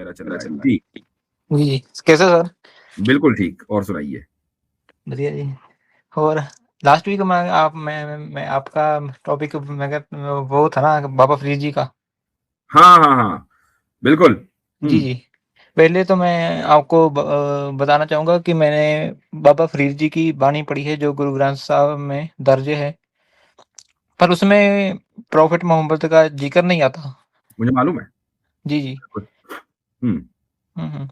वगैरह चल रहा है जी। जी जी, कैसे सर? बिल्कुल ठीक, और सुनाइए। बढ़िया जी। और लास्ट वीक मैं आपका टॉपिक वो था ना बाबा फरीद जी का। हाँ हाँ हाँ, बिल्कुल। जी जी। पहले तो मैं आपको बताना चाहूँगा कि मैंने बाबा फरीद जी की बानी पढ़ी है जो गुरु ग्रंथ साहब में दर्ज है, पर उसमें प्रॉफिट मोहम्मद का जिक्र नहीं आता। मुझे मालूम है। जी जी। हम्म। हम्म।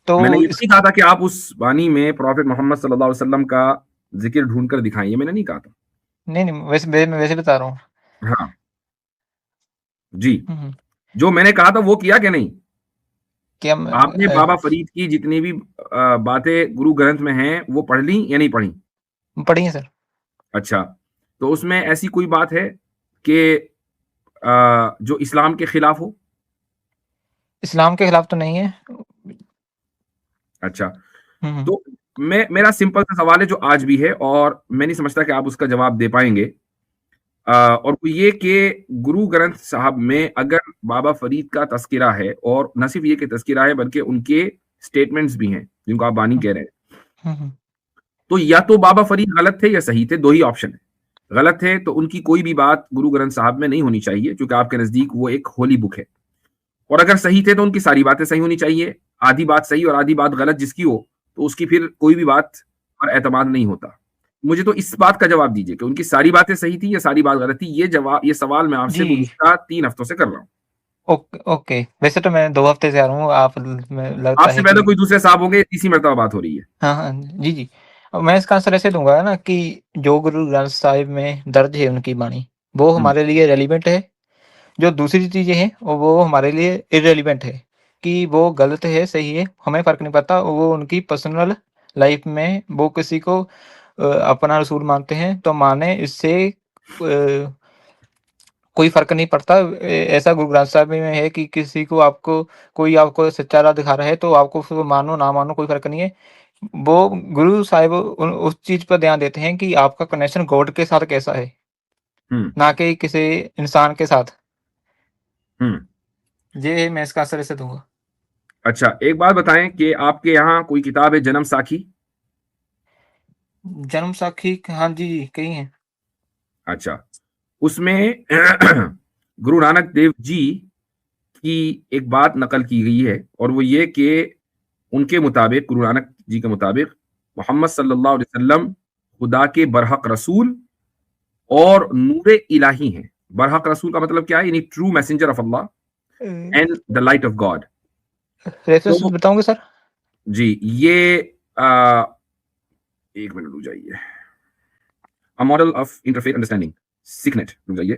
तो मैंने ये इस नहीं कहा था कि आप उस वाणी में प्रॉफिट मोहम्मद सल्लल्लाहु अलैहि वसल्लम का जिक्र ढूंढ कर दिखाएं, ये मैंने नहीं कहा था। नहीं नहीं, मैं वैसे बता रहा हूँ। हाँ जी, हम्म। जो मैंने कहा था वो किया कि नहीं? कि हम आपने बाबा फरीद की जितनी भी बातें गुरु ग्रंथ में हैं वो पढ़ ली या नहीं पढ़ी? पढ़ी है सर। अच्छा, तो उसमें ऐसी कोई बात है कि जो इस्लाम के खिलाफ हो? इस्लाम के खिलाफ तो नहीं है। अच्छा, हम्म। तो मेरा सिंपल सा सवाल है जो आज भी है, और मैं नहीं समझता कि आप उसका जवाब दे पाएंगे। और वो ये कि गुरु ग्रंथ साहब में अगर बाबा फरीद का तस्किरा है, और न सिर्फ ये कि तस्किरा है बल्कि उनके स्टेटमेंट्स भी हैं जिनको आप बानी कह रहे हैं, हम्म। तो या तो बाबा फरीद गलत थे या सही थे, दो ही ऑप्शन है। गलत है तो उनकी कोई भी बात गुरु ग्रंथ साहब में नहीं होनी चाहिए, क्योंकि आपके नजदीक वो एक होली बुक है। और अगर सही थे तो उनकी सारी बातें सही होनी चाहिए। आधी बात सही और आधी बात गलत जिसकी हो, तो उसकी फिर कोई भी बात पर एतमाद नहीं होता। मुझे तो इस बात का जवाब दीजिए कि उनकी सारी बातें सही थी या सारी बात गलत थी। ये सवाल मैं आपसे जी। गुज़िश्ता 3 हफ्तों से कर रहा हूँ। ओके ओके, वैसे तो मैं 2 हफ्ते से आ रहा हूँ, आप लगता आपसे है पहले कि कोई दूसरे साहब होंगे, तीसरी मर्तबा बात हो रही है। हाँ हाँ जी जी। अब मैं इसका आंसर ऐसे दूंगा ना कि जो गुरु ग्रंथ साहिब में दर्ज है उनकी बाणी, वो हुँ, हमारे लिए रेलिवेंट है। जो दूसरी चीजें हैं वो हमारे लिए इरेलीवेंट है। कि वो गलत है सही है हमें फर्क नहीं पड़ता, वो उनकी पर्सनल लाइफ में वो किसी को अपना रसूल मानते हैं तो माने, इससे कोई फ़र्क नहीं पड़ता। ऐसा गुरु ग्रंथ साहिब में है कि किसी को आपको कोई आपको सच्चा राह दिखा रहा है तो आपको उसको मानो ना मानो कोई फ़र्क नहीं है। वो गुरु साहिब उस चीज़ पर ध्यान देते हैं कि आपका कनेक्शन गॉड के साथ कैसा है, हुँ, ना कि किसी इंसान के साथ। हुँ। ये मैं इसका आंसर ऐसे दूँगा। अच्छा, एक बात बताएँ कि आपके यहाँ कोई किताब है जन्म साखी? जन्म साखी हाँ जी, जी, कई हैं। अच्छा, उसमें गुरु नानक देव जी की एक बात नकल की गई है, और वो ये कि उनके मुताबिक, गुरु नानक जी के मुताबिक, मोहम्मद सल्लल्लाहु अलैहि वसल्लम खुदा के बरहक रसूल और नूरे इलाही हैं। बरहक रसूल का मतलब क्या है? यानी true messenger of Allah and the light of God. Reference तो बताओगे सर? जी, ये आ, एक मिनट रुक जाइए। A model of interface understanding, सिकनेट, रुक जाइए।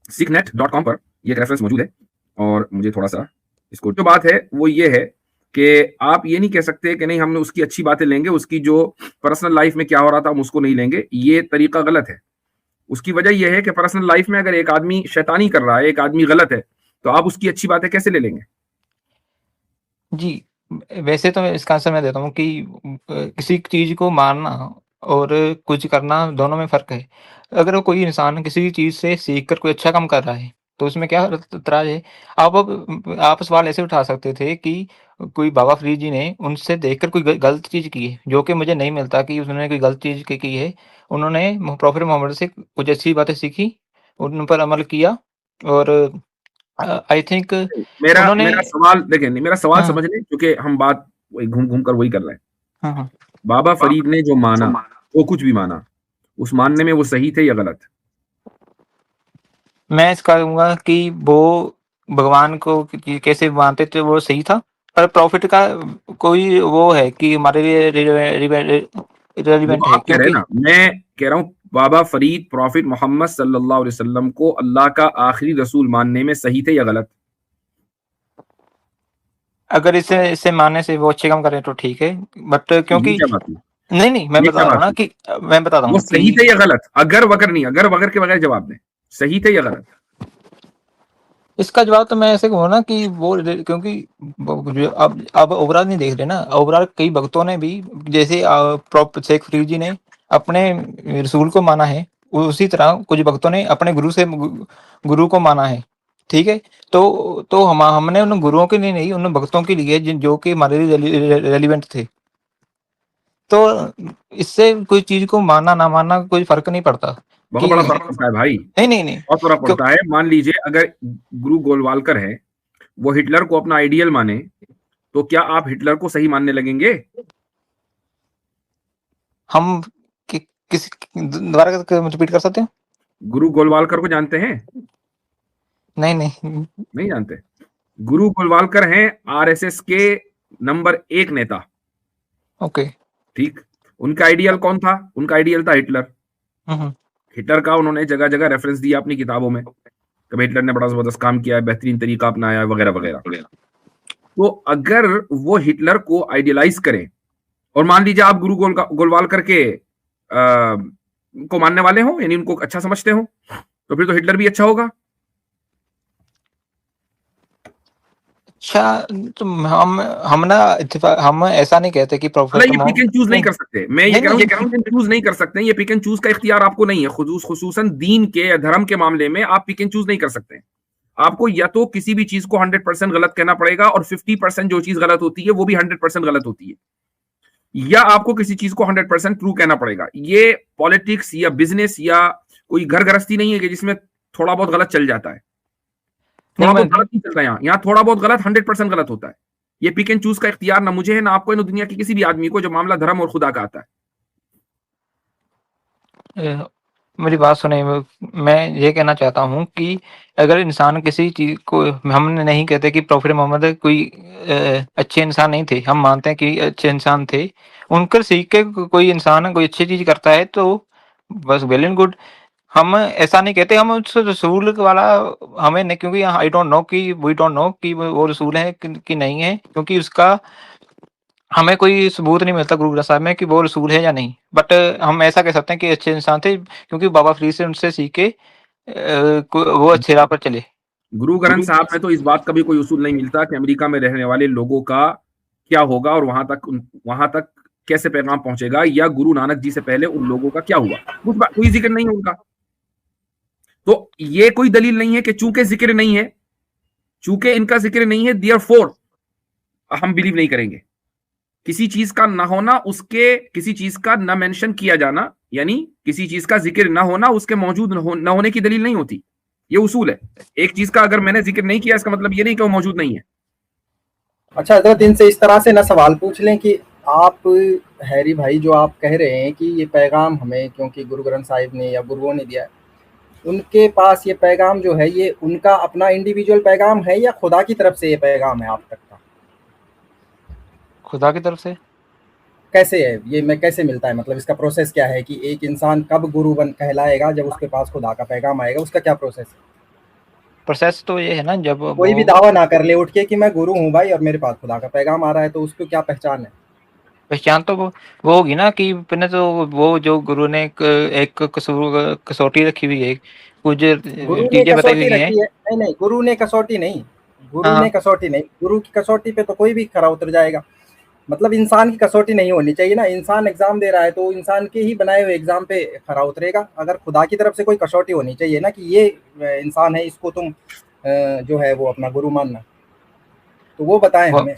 सिकनेट.com पर ये एक रेफरेंस मौजूद है, और मुझे थोड़ा सा इसको, जो बात है वो ये है कि आप ये नहीं कह सकते कि नहीं हमने उसकी अच्छी बातें लेंगे, उसकी जो पर्सनल लाइफ में क्या हो रहा था हम उसको नहीं लेंगे। ये तरीका गलत है। उसकी वजह यह है कि पर्सनल लाइफ में अगर एक आदमी शैतानी कर रहा है, एक आदमी गलत है, तो आप उसकी अच्छी बातें कैसे ले लेंगे? जी, वैसे तो इसका आंसर मैं देता हूँ कि किसी चीज़ को मानना और कुछ करना दोनों में फ़र्क है। अगर वो कोई इंसान किसी भी चीज़ से सीख कर कोई अच्छा काम कर रहा है, तो उसमें क्या ऐतराज़ है? आप सवाल ऐसे उठा सकते थे कि कोई बाबा फ़रीद जी ने उनसे देखकर कोई गलत चीज़ की है, जो कि मुझे नहीं मिलता कि उन्होंने कोई गलत चीज़ की है। उन्होंने प्रॉफ़ेट मोहम्मद से कुछ अच्छी बातें सीखी, उन पर अमल किया और आई थिंक मेरा उन्होंने मेरा सवाल देखें, मेरा सवाल हाँ, समझ लें, क्योंकि हम बात वही घूम घूम कर वही कर रहे हैं। हाँ, हाँ। बाबा फरीद ने जो माना, जो कुछ भी माना, उस मानने में वो सही थे या गलत? मैं इसका कहूँगा कि वो भगवान को कि कैसे मानते थे वो सही था, पर प्रॉफ़िट का कोई वो है कि हमारे लिए वो रिलेवेंट तो है आप कह रहे हैं क्योंकि ना, मैं कह रहा हूँ बाबा फरीद प्रॉफिट मोहम्मद सल्लल्लाहु अलैहि वसल्लम को अल्लाह का आखिरी रसूल मानने में सही थे या गलत? अगर इसे मानने से वो अच्छे काम करें तो ठीक है, बट तो ये क्योंकि क्या बात हुई? नहीं, मैं ये क्या बता रहा हूँ बात ना हुई? कि मैं बताता वो हूँ सही कि थे या गलत? अगर वगर नहीं, अगर वगर के बगैर जवाब दें। सही थे या गलत? इसका जवाब तो मैं ऐसे कहूँगा ना कि वो क्योंकि अब ओवरऑल नहीं देख रहे ना, ओवरऑल कई भक्तों ने भी जैसे शेख फरीद जी ने अपने रसूल को माना है, उसी तरह कुछ भक्तों ने अपने गुरु को माना है। ठीक है? तो हमने उन गुरुओं के लिए नहीं, उन भक्तों के लिए जो कि हमारे लिए रेलेवेंट थे। तो इससे कोई चीज़ को मानना ना मानना कोई फ़र्क नहीं पड़ता बहुत कि बड़ा फर्क पड़ता है भाई, नहीं। बहुत बड़ा क्यों पड़ता है। मान लीजिए अगर गुरु गोलवालकर है, वो हिटलर को अपना आइडियल माने, तो क्या आप हिटलर को सही मानने लगेंगे? हम कि किस दोबारा रिपीट कर सकते हो? गुरु गोलवालकर को जानते हैं? नहीं। नहीं जानते। गुरु गोलवालकर हैं आरएसएस के नंबर 1 नेता। ओके। ठीक। उनका आइडियल कौन था? उनका आइडियल था हिटलर। हुँ। हिटलर का उन्होंने जगह जगह रेफरेंस दिया अपनी किताबों में, कभी हिटलर ने बड़ा जबरदस्त काम किया है, बेहतरीन तरीका अपनाया है, वगैरह वगैरह। तो अगर वो हिटलर को आइडियलाइज करें, और मान लीजिए आप गुरु गोलवालकर के को मानने वाले हो, यानी उनको अच्छा समझते हो, तो फिर तो हिटलर भी अच्छा होगा। अच्छा, तो हम ऐसा नहीं कहते कि मतलब प्रोफेसर ये पिक एंड चूज नहीं नहीं, कर सकते। मैं ये कह रहा हूँ ये पिक एंड चूज नहीं कर सकते। ये पिक एंड चूज का इख्तियार आपको नहीं है। खुसूसन दीन के या धर्म के मामले में आप पिक एंड चूज नहीं कर सकते। आपको या तो किसी भी चीज को 100% गलत कहना पड़ेगा, और 50% जो चीज गलत होती है वो भी 100% गलत होती है, या आपको किसी चीज को 100% ट्रू कहना पड़ेगा। ये पॉलिटिक्स या बिजनेस या कोई घर गृहस्थी नहीं है कि जिसमें थोड़ा बहुत गलत चल जाता है। नहीं थोड़ा बहुत मैं गलत नहीं चलता। यहाँ थोड़ा बहुत गलत 100% गलत होता है। ये पिक एंड चूज का इख्तियार ना मुझे है, ना आपको है, ना दुनिया के किसी भी आदमी को, जो मामला धर्म और खुदा का आता है। अ, मेरी बात सुनिए, मैं ये कहना चाहता हूँ कि अगर इंसान किसी चीज़ को, हम नहीं कहते कि प्रोफेट मोहम्मद कोई अच्छे इंसान नहीं थे, हम मानते हैं कि अच्छे इंसान थे। उनकर सीख के कोई इंसान कोई अच्छी चीज़ करता है तो बस वेल एंड गुड। हम ऐसा नहीं कहते, हम उस रसूल वाला हमें नहीं, क्योंकि आई डोंट नो कि वी डोंट नो कि वो रसूल है कि नहीं है, क्योंकि उसका हमें कोई सबूत नहीं मिलता गुरु ग्रंथ साहिब में कि वो रसूल है या नहीं। बट हम ऐसा कह सकते हैं कि अच्छे इंसान थे, क्योंकि बाबा फरीद से उनसे सीख के वो अच्छे राह पर चले। गुरु ग्रंथ साहब में तो इस बात का भी कोई उसूल नहीं मिलता कि अमेरिका में रहने वाले लोगों का क्या होगा, और वहां तक कैसे पैगाम पहुंचेगा, या गुरु नानक जी से पहले उन लोगों का क्या हुआ, कोई जिक्र नहीं है उनका। तो ये कोई दलील नहीं है कि चूंकि जिक्र नहीं है, चूंकि इनका जिक्र नहीं है, देयरफॉर हम बिलीव नहीं करेंगे। किसी चीज का ना होना, उसके किसी चीज का ना मेंशन किया जाना, यानी किसी चीज का जिक्र ना होना उसके मौजूद न होने की दलील नहीं होती। ये उसूल है। एक चीज का अगर मैंने जिक्र नहीं किया, इसका मतलब ये नहीं कि वो मौजूद नहीं है। अच्छा हजरत, इनसे इस तरह से ना सवाल पूछ लें कि आप, हैरी भाई, जो आप कह रहे हैं कि ये पैगाम हमें क्योंकि गुरु ग्रंथ साहिब ने या गुरुओं ने दिया है, उनके पास ये पैगाम जो है ये उनका अपना इंडिविजुअल पैगाम है या खुदा की तरफ से ये पैगाम है आप तक का? खुदा की तरफ से। कैसे है ये, मैं कैसे मिलता है, मतलब इसका प्रोसेस क्या है कि एक इंसान कब गुरु बन कहलाएगा जब उसके पास खुदा का पैगाम आएगा, उसका क्या प्रोसेस है? प्रोसेस तो ये है ना, जब कोई भी वो दावा ना कर ले उठ के कि मैं गुरु हूँ भाई और मेरे पास खुदा का पैगाम आ रहा है, तो उसको क्या पहचान है? पहचान तो वो होगी ना कि पहले तो वो जो गुरु ने एक कसौटी रखी हुई है, कुछ गुरु ने चीजें बताई कसौटी हुई हैं। रखी है, नहीं नहीं, गुरु ने कसौटी नहीं, गुरु हाँ। ने कसौटी नहीं, गुरु की कसौटी पे तो कोई भी खरा उतर जाएगा। मतलब इंसान की कसौटी नहीं होनी चाहिए ना, इंसान एग्जाम दे रहा है तो इंसान के ही बनाए हुए एग्जाम पे खरा उतरेगा। अगर खुदा की तरफ से कोई कसौटी होनी चाहिए ना कि ये इंसान है, इसको तुम जो है वो अपना गुरु मानना, तो वो बताएं वो हमें।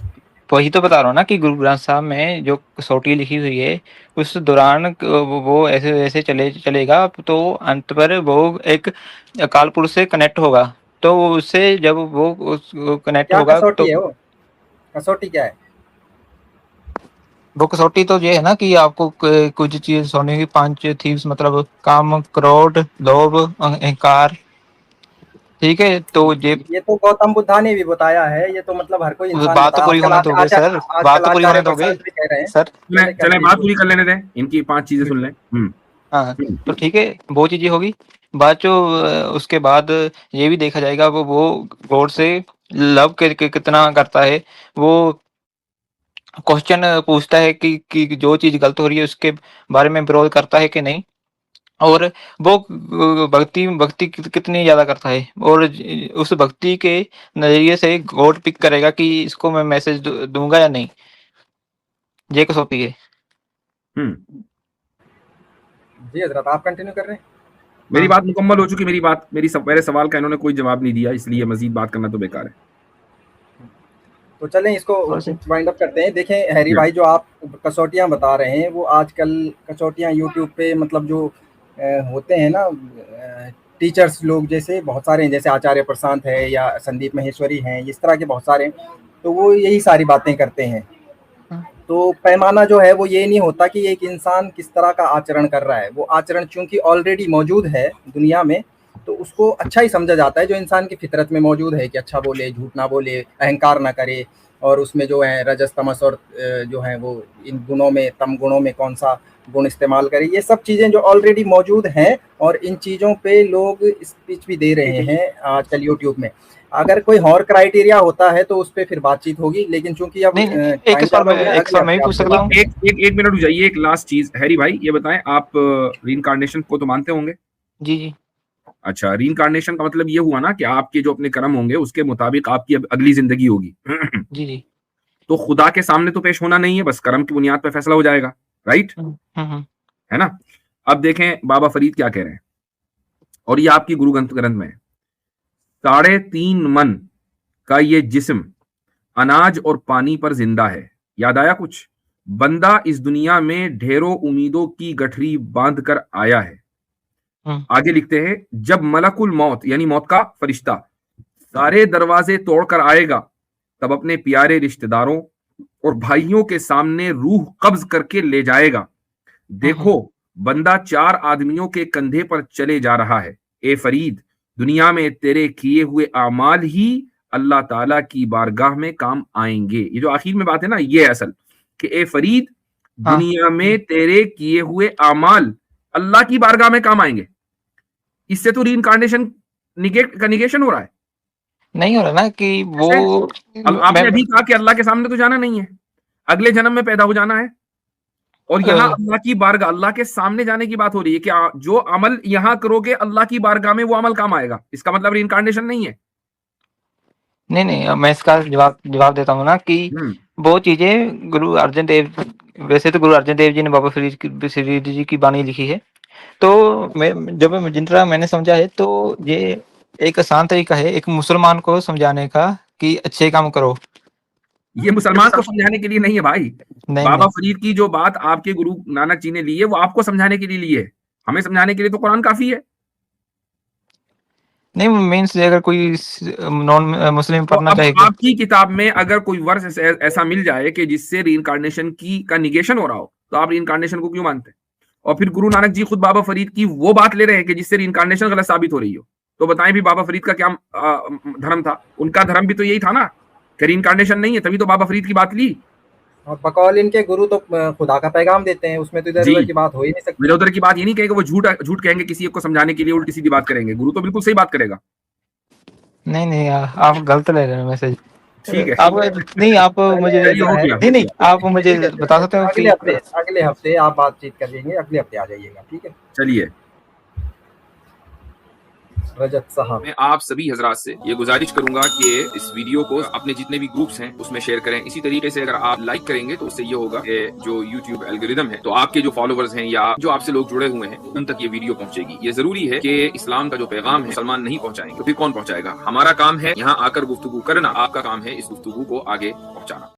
वही तो बता रहा हूँ ना कि गुरु ग्रंथ साहब में जो कसौटी लिखी हुई है, उस दौरान वो ऐसे ऐसे चलेगा, तो अंत पर वो एक अकाल पुरुष से कनेक्ट होगा। तो उससे जब वो कनेक्ट क्या होगा कसौटी तो है वो, कसौटी क्या है? वो कसौटी तो ये है ना कि आपको कुछ चीज सोने की 5 थीव्स, मतलब काम, क्रोध, लोभ, अहंकार। ठीक है, तो ये ये तो गौतम बुद्धा ने भी बताया है, ये तो मतलब हर कोई इंसान बात तो बताया। पूरी आजकल होने दोगे सर, बात आजकल तो पूरी आचार्य होने दोगे प्रसाद भी कह रहे हैं। सर। चले कर चले लीजिए बात पूरी। पूरी कर लेने दें, इनकी 5 चीजें सुन लें। हाँ, तो हम्म। ठीक है, वो चीज़ें होगी। बाद जो उसके बाद ये भी देखा जाएगा वो गॉड से लव कितना करता है। वो क्वेश्चन पूछता है कि जो चीज़ गलत हो रही है उसके बारे में विरोध करता है कि नहीं, और वो भक्ति भक्ति कितनी ज़्यादा करता है, और उस भक्ति के नज़रिए से गॉड पिक करेगा कि इसको मैं मैसेज दूंगा या नहीं। ये कसौटी है। हम्म। जी हजरत, आप कंटिन्यू कर रहे हैं। मेरी बात मुकम्मल हो चुकी, मेरे सवाल का इन्होंने कोई जवाब नहीं दिया, इसलिए मजीद बात करना तो बेकार है। तो चलें इसको वाइंड अप करते हैं। देखें हैरी भाई, जो आप कसौटियाँ बता रहे हैं, वो आजकल कसौटियाँ यूट्यूब पे मतलब जो होते हैं ना टीचर्स लोग, जैसे बहुत सारे हैं, जैसे आचार्य प्रशांत है या संदीप महेश्वरी हैं, इस तरह के बहुत सारे हैं, तो वो यही सारी बातें करते हैं। तो पैमाना जो है वो ये नहीं होता कि एक इंसान किस तरह का आचरण कर रहा है, वो आचरण चूंकि ऑलरेडी मौजूद है दुनिया में, तो उसको अच्छा ही समझा जाता है, जो इंसान की फितरत में मौजूद है कि अच्छा बोले, झूठ ना बोले, अहंकार ना करे, और उसमें जो है रजस तमस और जो है वो इन गुणों में, तम गुणों में कौन सा गुण इस्तेमाल करे, ये सब चीज़ें जो ऑलरेडी मौजूद हैं, और इन चीज़ों पे लोग स्पीच भी दे रहे हैं आजकल यूट्यूब में। अगर कोई और क्राइटेरिया होता है तो उस पर फिर बातचीत होगी, लेकिन चूंकि अब एक सवाल मैं पूछ सकता हूँ। एक मिनट रुक जाइए, एक लास्ट चीज हैरी भाई ये बताएं, आप रीइंकार्नेशन को तो मानते होंगे? जी जी। अच्छा, रीइंकार्नेशन का मतलब ये हुआ ना कि आपके जो अपने कर्म होंगे उसके मुताबिक आपकी अब अगली जिंदगी होगी। जी जी। तो खुदा के सामने तो पेश होना नहीं है, बस कर्म की बुनियाद पर फैसला हो जाएगा, राइट? है ना? अब देखें बाबा फरीद क्या कह रहे हैं, और ये आपकी गुरु ग्रंथ में है। 3.5 मन का ये जिस्म अनाज और पानी पर जिंदा है। याद आया कुछ? बंदा इस दुनिया में ढेरों उम्मीदों की गठरी बांध कर आया है। आगे लिखते हैं, जब मलकुल मौत यानी मौत का फरिश्ता सारे दरवाजे तोड़कर आएगा, तब अपने प्यारे रिश्तेदारों और भाइयों के सामने रूह कब्ज करके ले जाएगा। देखो, बंदा 4 आदमियों के कंधे पर चले जा रहा है। ए फरीद, दुनिया में तेरे किए हुए आमाल ही अल्लाह ताला की बारगाह में काम आएंगे। ये जो आखिर में बात है ना, ये असल कि ए फरीद, दुनिया में तेरे किए हुए आमाल अल्लाह की बारगाह में काम आएंगे। इससे तो रीइंकार्नेशन का निगेशन हो रहा है, नहीं हो रहा ना कि वो अब आपने अभी कहा कि अल्लाह के सामने तो जाना नहीं है, अगले जन्म में पैदा हो जाना है, और यहाँ अल्लाह की बारगाह, अल्लाह के सामने जाने की बात हो रही है कि जो अमल यहाँ करोगे अल्लाह की बारगाह में वो अमल काम आएगा। इसका मतलब रीइंकार्नेशन नहीं है। नहीं, मैं इसका जवाब देता हूँ ना कि वो चीजें गुरु अर्जन देव, वैसे तो गुरु अर्जन देव जी ने बाबा फरीद जी की बानी लिखी है, तो जिन तरह मैंने समझा है, तो ये एक आसान तरीका है एक मुसलमान को समझाने का कि अच्छे काम करो। ये मुसलमान को समझाने के लिए नहीं है भाई। बाबा फरीद की जो बात आपके गुरु नानक जी ने ली है, वो आपको समझाने के लिए ली है, हमें समझाने के लिए तो कुरान काफी है। नहीं, मीन्स अगर कोई नॉन मुस्लिम पढ़ना चाहे, आपकी किताब में अगर कोई वर्स ऐसा मिल जाए कि जिससे रीइंकार्नेशन का निगेशन हो रहा हो, तो आप रीइंकार्नेशन को क्यों मानते हैं? और फिर गुरु नानक जी खुद बाबा फरीद की वो बात ले रहे हैं कि जिससे रीइंकार्नेशन गलत साबित हो रही हो, तो बताएं भी बाबा फरीद का क्या धर्म था? उनका धर्म भी तो यही था ना कि रीइंकार्नेशन नहीं है, तभी तो बाबा फरीद की बात ली। और बकौल इनके गुरु तो खुदा का पैगाम देते हैं, उसमें तो इधर उधर की बात हो ही नहीं सकती। इधर उधर की बात ये नहीं कहेगा, वो झूठ कहेंगे किसी को समझाने के लिए, उल्टी सीधी बात करेंगे। गुरु तो बिल्कुल सही बात करेगा। नहीं, आप गलत ले रहे हैं मैसेज। ठीक है, आप नहीं, आप मुझे नहीं, आप मुझे बता सकते हो कि अगले हफ्ते आप बातचीत कर लेंगे, अगले हफ्ते आ जाइएगा, ठीक है? चलिए। रजत साहब, मैं आप सभी हजरात से ये गुजारिश करूंगा कि इस वीडियो को अपने जितने भी ग्रुप्स हैं उसमें शेयर करें। इसी तरीके से अगर आप लाइक करेंगे तो उससे ये होगा कि जो YouTube एल्गोरिदम है, तो आपके जो फॉलोवर्स हैं या जो आपसे लोग जुड़े हुए हैं, उन तक ये वीडियो पहुंचेगी। ये जरूरी है कि इस्लाम का जो पैगाम है मुसलमान नहीं पहुंचाएंगे तो फिर कौन पहुंचाएगा? हमारा काम है यहाँ आकर गुफ्तगू करना, आपका काम है इस गुफ्तगू को आगे पहुंचाना।